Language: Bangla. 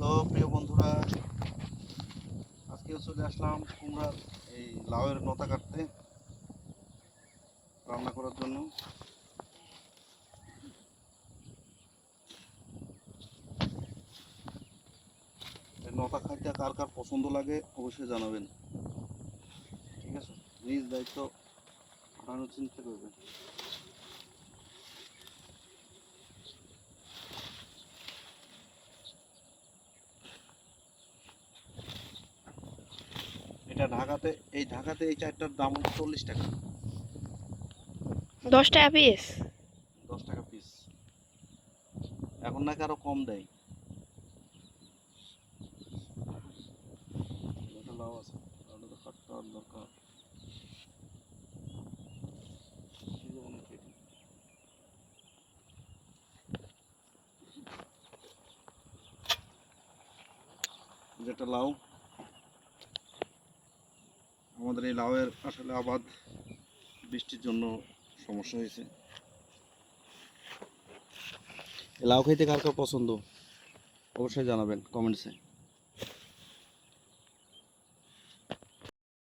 হ্যালো প্রিয় বন্ধুরা, আজকেও চলে আসলাম কুমড়ার এই লাউয়ের নতা কাটতে রান্না করার জন্য। এই নতা খাইতে কার কার পছন্দ লাগে অবশ্যই জানাবেন, ঠিক আছে? নিজ দায়িত্ব আনানোর চিন্তা করবেন। এটা ঢাকাতে এই চারটার দাম হচ্ছে 40 টাকা। 10 টাকা পিস। 10 টাকা পিস। এখন নাকি আরো কম দেয়। এটা লাউ আছে, লাউটা তো কাটতে আর দরকার। যেটা লাউ, আমাদের এই লাউয়ের আসলে আবাদ বৃষ্টির জন্য সমস্যা হয়েছে। লাউ খাইতে কার কার পছন্দ অবশ্যই জানাবেন কমেন্টসে।